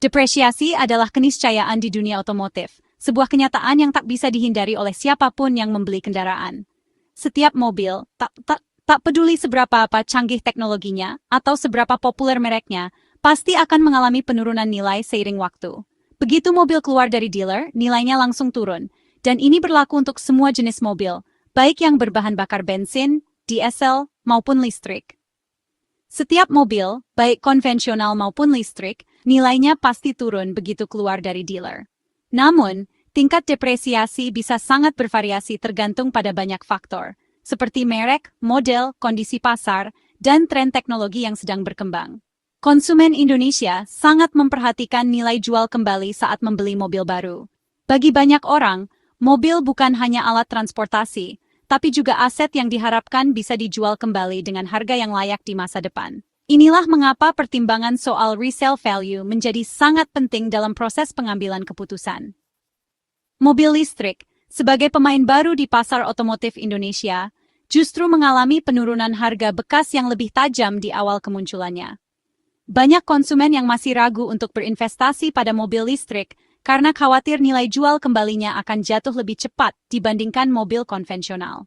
Depresiasi adalah keniscayaan di dunia otomotif, sebuah kenyataan yang tak bisa dihindari oleh siapapun yang membeli kendaraan. Setiap mobil, tak peduli seberapa canggih teknologinya atau seberapa populer mereknya, pasti akan mengalami penurunan nilai seiring waktu. Begitu mobil keluar dari dealer, nilainya langsung turun, dan ini berlaku untuk semua jenis mobil, baik yang berbahan bakar bensin, diesel, maupun listrik. Setiap mobil, baik konvensional maupun listrik, nilainya pasti turun begitu keluar dari dealer. Namun, tingkat depresiasi bisa sangat bervariasi tergantung pada banyak faktor, seperti merek, model, kondisi pasar, dan tren teknologi yang sedang berkembang. Konsumen Indonesia sangat memperhatikan nilai jual kembali saat membeli mobil baru. Bagi banyak orang, mobil bukan hanya alat transportasi, tapi juga aset yang diharapkan bisa dijual kembali dengan harga yang layak di masa depan. Inilah mengapa pertimbangan soal resale value menjadi sangat penting dalam proses pengambilan keputusan. Mobil listrik, sebagai pemain baru di pasar otomotif Indonesia, justru mengalami penurunan harga bekas yang lebih tajam di awal kemunculannya. Banyak konsumen yang masih ragu untuk berinvestasi pada mobil listrik karena khawatir nilai jual kembalinya akan jatuh lebih cepat dibandingkan mobil konvensional.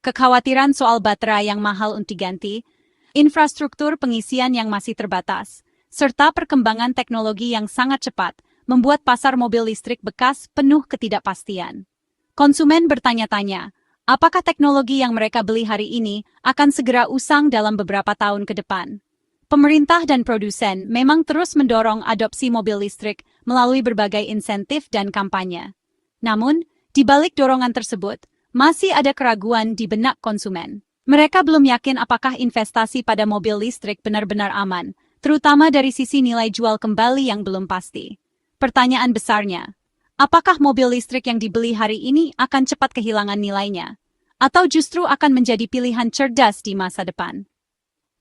Kekhawatiran soal baterai yang mahal untuk diganti, infrastruktur pengisian yang masih terbatas, serta perkembangan teknologi yang sangat cepat membuat pasar mobil listrik bekas penuh ketidakpastian. Konsumen bertanya-tanya, apakah teknologi yang mereka beli hari ini akan segera usang dalam beberapa tahun ke depan? Pemerintah dan produsen memang terus mendorong adopsi mobil listrik melalui berbagai insentif dan kampanye. Namun, di balik dorongan tersebut, masih ada keraguan di benak konsumen. Mereka belum yakin apakah investasi pada mobil listrik benar-benar aman, terutama dari sisi nilai jual kembali yang belum pasti. Pertanyaan besarnya, apakah mobil listrik yang dibeli hari ini akan cepat kehilangan nilainya? Atau justru akan menjadi pilihan cerdas di masa depan?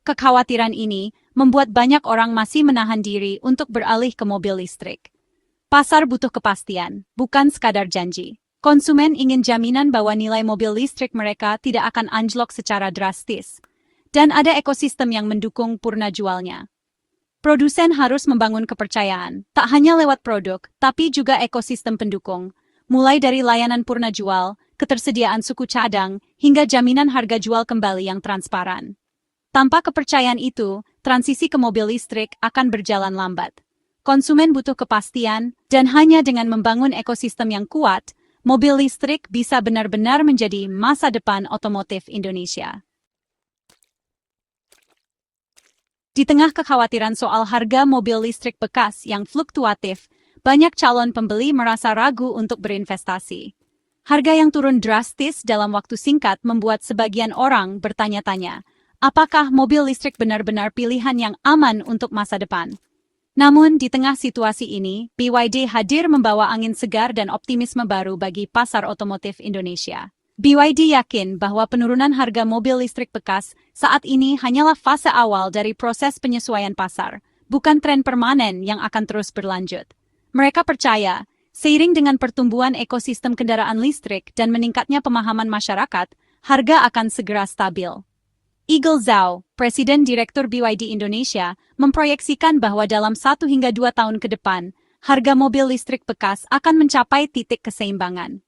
Kekhawatiran ini membuat banyak orang masih menahan diri untuk beralih ke mobil listrik. Pasar butuh kepastian, bukan sekadar janji. Konsumen ingin jaminan bahwa nilai mobil listrik mereka tidak akan anjlok secara drastis, dan ada ekosistem yang mendukung purna jualnya. Produsen harus membangun kepercayaan, tak hanya lewat produk, tapi juga ekosistem pendukung, mulai dari layanan purna jual, ketersediaan suku cadang, hingga jaminan harga jual kembali yang transparan. Tanpa kepercayaan itu, transisi ke mobil listrik akan berjalan lambat. Konsumen butuh kepastian, dan hanya dengan membangun ekosistem yang kuat, mobil listrik bisa benar-benar menjadi masa depan otomotif Indonesia. Di tengah kekhawatiran soal harga mobil listrik bekas yang fluktuatif, banyak calon pembeli merasa ragu untuk berinvestasi. Harga yang turun drastis dalam waktu singkat membuat sebagian orang bertanya-tanya, apakah mobil listrik benar-benar pilihan yang aman untuk masa depan? Namun, di tengah situasi ini, BYD hadir membawa angin segar dan optimisme baru bagi pasar otomotif Indonesia. BYD yakin bahwa penurunan harga mobil listrik bekas saat ini hanyalah fase awal dari proses penyesuaian pasar, bukan tren permanen yang akan terus berlanjut. Mereka percaya, seiring dengan pertumbuhan ekosistem kendaraan listrik dan meningkatnya pemahaman masyarakat, harga akan segera stabil. Eagle Zhao, Presiden Direktur BYD Indonesia, memproyeksikan bahwa dalam 1 hingga 2 tahun ke depan, harga mobil listrik bekas akan mencapai titik keseimbangan.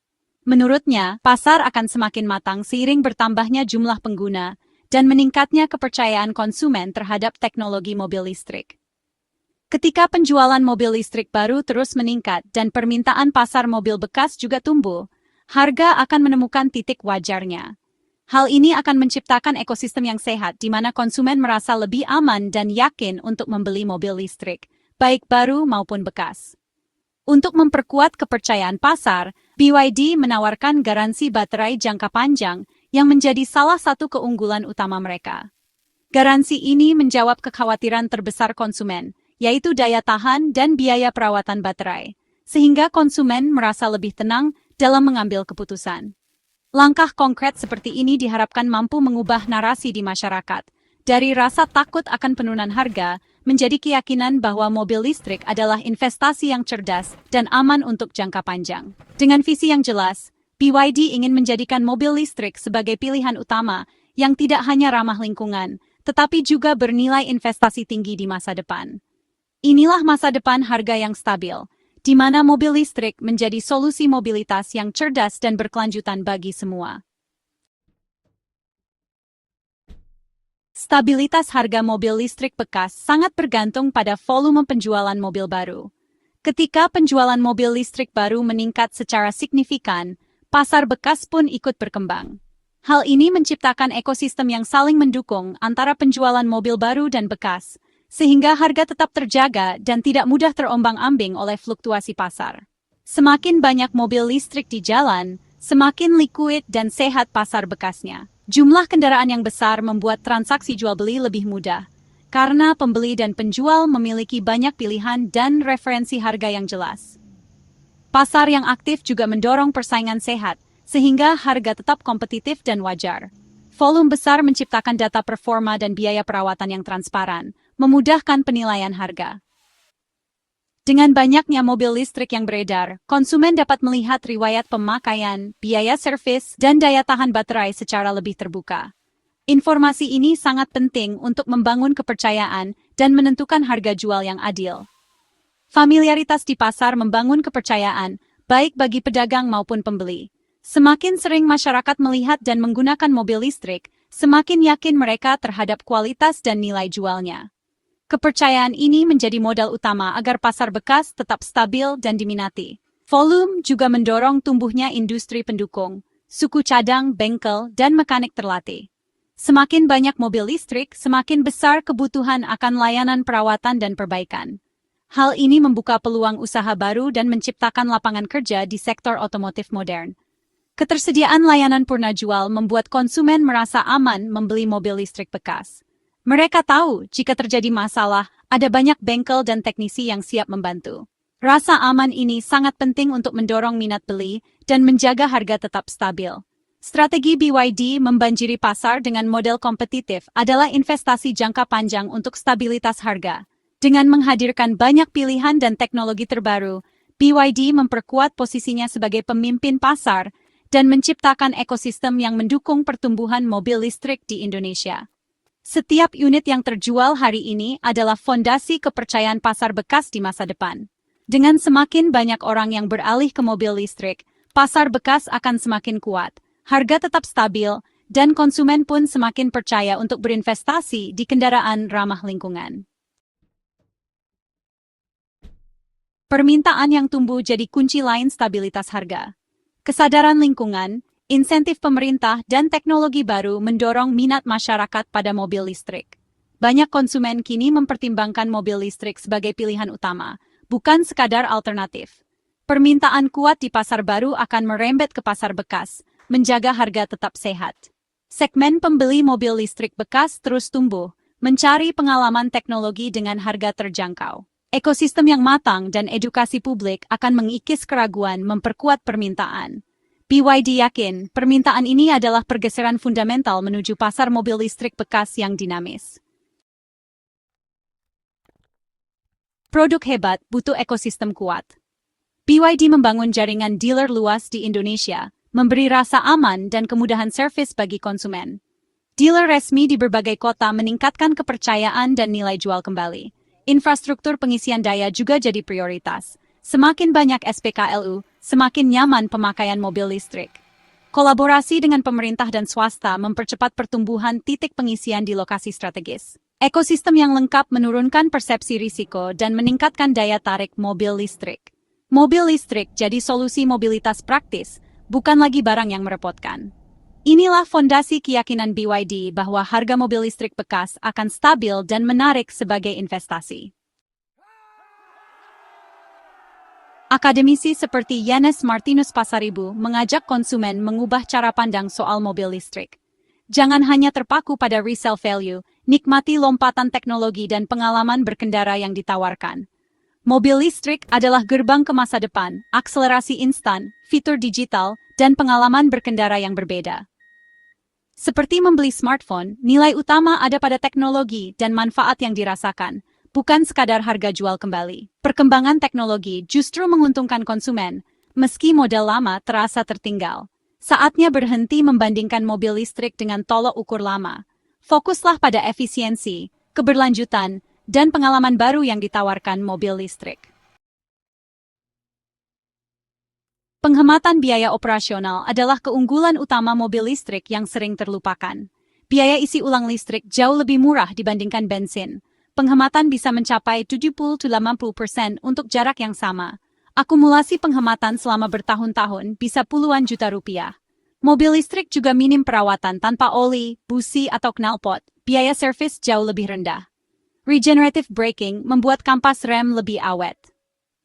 Menurutnya, pasar akan semakin matang seiring bertambahnya jumlah pengguna dan meningkatnya kepercayaan konsumen terhadap teknologi mobil listrik. Ketika penjualan mobil listrik baru terus meningkat dan permintaan pasar mobil bekas juga tumbuh, harga akan menemukan titik wajarnya. Hal ini akan menciptakan ekosistem yang sehat di mana konsumen merasa lebih aman dan yakin untuk membeli mobil listrik, baik baru maupun bekas. Untuk memperkuat kepercayaan pasar, BYD menawarkan garansi baterai jangka panjang yang menjadi salah satu keunggulan utama mereka. Garansi ini menjawab kekhawatiran terbesar konsumen, yaitu daya tahan dan biaya perawatan baterai, sehingga konsumen merasa lebih tenang dalam mengambil keputusan. Langkah konkret seperti ini diharapkan mampu mengubah narasi di masyarakat, dari rasa takut akan penurunan harga, menjadi keyakinan bahwa mobil listrik adalah investasi yang cerdas dan aman untuk jangka panjang. Dengan visi yang jelas, BYD ingin menjadikan mobil listrik sebagai pilihan utama yang tidak hanya ramah lingkungan, tetapi juga bernilai investasi tinggi di masa depan. Inilah masa depan harga yang stabil, di mana mobil listrik menjadi solusi mobilitas yang cerdas dan berkelanjutan bagi semua. Stabilitas harga mobil listrik bekas sangat bergantung pada volume penjualan mobil baru. Ketika penjualan mobil listrik baru meningkat secara signifikan, pasar bekas pun ikut berkembang. Hal ini menciptakan ekosistem yang saling mendukung antara penjualan mobil baru dan bekas, sehingga harga tetap terjaga dan tidak mudah terombang-ambing oleh fluktuasi pasar. Semakin banyak mobil listrik di jalan, semakin liquid dan sehat pasar bekasnya. Jumlah kendaraan yang besar membuat transaksi jual-beli lebih mudah, karena pembeli dan penjual memiliki banyak pilihan dan referensi harga yang jelas. Pasar yang aktif juga mendorong persaingan sehat, sehingga harga tetap kompetitif dan wajar. Volume besar menciptakan data performa dan biaya perawatan yang transparan, memudahkan penilaian harga. Dengan banyaknya mobil listrik yang beredar, konsumen dapat melihat riwayat pemakaian, biaya servis, dan daya tahan baterai secara lebih terbuka. Informasi ini sangat penting untuk membangun kepercayaan dan menentukan harga jual yang adil. Familiaritas di pasar membangun kepercayaan, baik bagi pedagang maupun pembeli. Semakin sering masyarakat melihat dan menggunakan mobil listrik, semakin yakin mereka terhadap kualitas dan nilai jualnya. Kepercayaan ini menjadi modal utama agar pasar bekas tetap stabil dan diminati. Volume juga mendorong tumbuhnya industri pendukung, suku cadang, bengkel, dan mekanik terlatih. Semakin banyak mobil listrik, semakin besar kebutuhan akan layanan perawatan dan perbaikan. Hal ini membuka peluang usaha baru dan menciptakan lapangan kerja di sektor otomotif modern. Ketersediaan layanan purna jual membuat konsumen merasa aman membeli mobil listrik bekas. Mereka tahu jika terjadi masalah, ada banyak bengkel dan teknisi yang siap membantu. Rasa aman ini sangat penting untuk mendorong minat beli dan menjaga harga tetap stabil. Strategi BYD membanjiri pasar dengan model kompetitif adalah investasi jangka panjang untuk stabilitas harga. Dengan menghadirkan banyak pilihan dan teknologi terbaru, BYD memperkuat posisinya sebagai pemimpin pasar dan menciptakan ekosistem yang mendukung pertumbuhan mobil listrik di Indonesia. Setiap unit yang terjual hari ini adalah fondasi kepercayaan pasar bekas di masa depan. Dengan semakin banyak orang yang beralih ke mobil listrik, pasar bekas akan semakin kuat, harga tetap stabil, dan konsumen pun semakin percaya untuk berinvestasi di kendaraan ramah lingkungan. Permintaan yang tumbuh jadi kunci lain stabilitas harga. Kesadaran lingkungan, insentif pemerintah, dan teknologi baru mendorong minat masyarakat pada mobil listrik. Banyak konsumen kini mempertimbangkan mobil listrik sebagai pilihan utama, bukan sekadar alternatif. Permintaan kuat di pasar baru akan merembet ke pasar bekas, menjaga harga tetap sehat. Segmen pembeli mobil listrik bekas terus tumbuh, mencari pengalaman teknologi dengan harga terjangkau. Ekosistem yang matang dan edukasi publik akan mengikis keraguan memperkuat permintaan. BYD yakin permintaan ini adalah pergeseran fundamental menuju pasar mobil listrik bekas yang dinamis. Produk hebat butuh ekosistem kuat. BYD membangun jaringan dealer luas di Indonesia, memberi rasa aman dan kemudahan servis bagi konsumen. Dealer resmi di berbagai kota meningkatkan kepercayaan dan nilai jual kembali. Infrastruktur pengisian daya juga jadi prioritas. Semakin banyak SPKLU, semakin nyaman pemakaian mobil listrik. Kolaborasi dengan pemerintah dan swasta mempercepat pertumbuhan titik pengisian di lokasi strategis. Ekosistem yang lengkap menurunkan persepsi risiko dan meningkatkan daya tarik mobil listrik. Mobil listrik jadi solusi mobilitas praktis, bukan lagi barang yang merepotkan. Inilah fondasi keyakinan BYD bahwa harga mobil listrik bekas akan stabil dan menarik sebagai investasi. Akademisi seperti Yanes Martinus Pasaribu mengajak konsumen mengubah cara pandang soal mobil listrik. Jangan hanya terpaku pada resale value, nikmati lompatan teknologi dan pengalaman berkendara yang ditawarkan. Mobil listrik adalah gerbang ke masa depan, akselerasi instan, fitur digital, dan pengalaman berkendara yang berbeda. Seperti membeli smartphone, nilai utama ada pada teknologi dan manfaat yang dirasakan, bukan sekadar harga jual kembali. Perkembangan teknologi justru menguntungkan konsumen, meski model lama terasa tertinggal. Saatnya berhenti membandingkan mobil listrik dengan tolok ukur lama. Fokuslah pada efisiensi, keberlanjutan, dan pengalaman baru yang ditawarkan mobil listrik. Penghematan biaya operasional adalah keunggulan utama mobil listrik yang sering terlupakan. Biaya isi ulang listrik jauh lebih murah dibandingkan bensin. Penghematan bisa mencapai 70–80% untuk jarak yang sama. Akumulasi penghematan selama bertahun-tahun bisa puluhan juta rupiah. Mobil listrik juga minim perawatan tanpa oli, busi, atau knalpot. Biaya servis jauh lebih rendah. Regenerative braking membuat kampas rem lebih awet.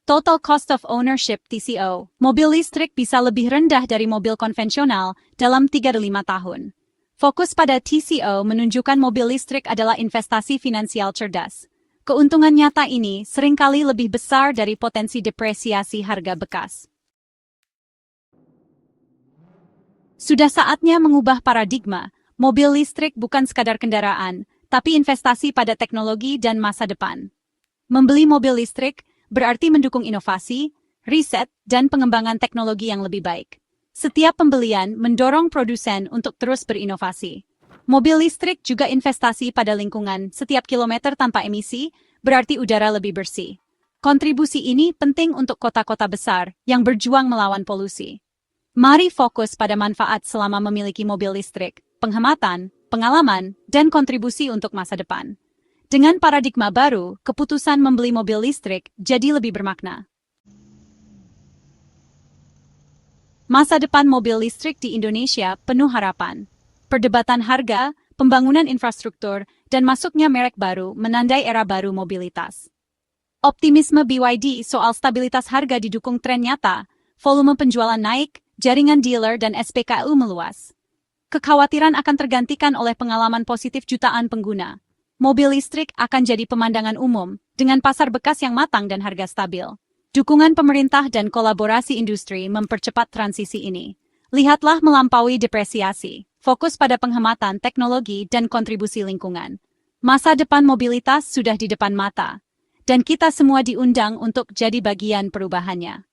Total Cost of Ownership (TCO), mobil listrik bisa lebih rendah dari mobil konvensional dalam 3–5 tahun. Fokus pada TCO menunjukkan mobil listrik adalah investasi finansial cerdas. Keuntungan nyata ini seringkali lebih besar dari potensi depresiasi harga bekas. Sudah saatnya mengubah paradigma. Mobil listrik bukan sekadar kendaraan, tapi investasi pada teknologi dan masa depan. Membeli mobil listrik berarti mendukung inovasi, riset, dan pengembangan teknologi yang lebih baik. Setiap pembelian mendorong produsen untuk terus berinovasi. Mobil listrik juga investasi pada lingkungan. Setiap kilometer tanpa emisi berarti udara lebih bersih. Kontribusi ini penting untuk kota-kota besar yang berjuang melawan polusi. Mari fokus pada manfaat selama memiliki mobil listrik, penghematan, pengalaman, dan kontribusi untuk masa depan. Dengan paradigma baru, keputusan membeli mobil listrik jadi lebih bermakna. Masa depan mobil listrik di Indonesia penuh harapan. Perdebatan harga, pembangunan infrastruktur, dan masuknya merek baru menandai era baru mobilitas. Optimisme BYD soal stabilitas harga didukung tren nyata, volume penjualan naik, jaringan dealer dan SPKU meluas. Kekhawatiran akan tergantikan oleh pengalaman positif jutaan pengguna. Mobil listrik akan jadi pemandangan umum, dengan pasar bekas yang matang dan harga stabil. Dukungan pemerintah dan kolaborasi industri mempercepat transisi ini. Lihatlah melampaui depresiasi, fokus pada penghematan teknologi dan kontribusi lingkungan. Masa depan mobilitas sudah di depan mata, dan kita semua diundang untuk jadi bagian perubahannya.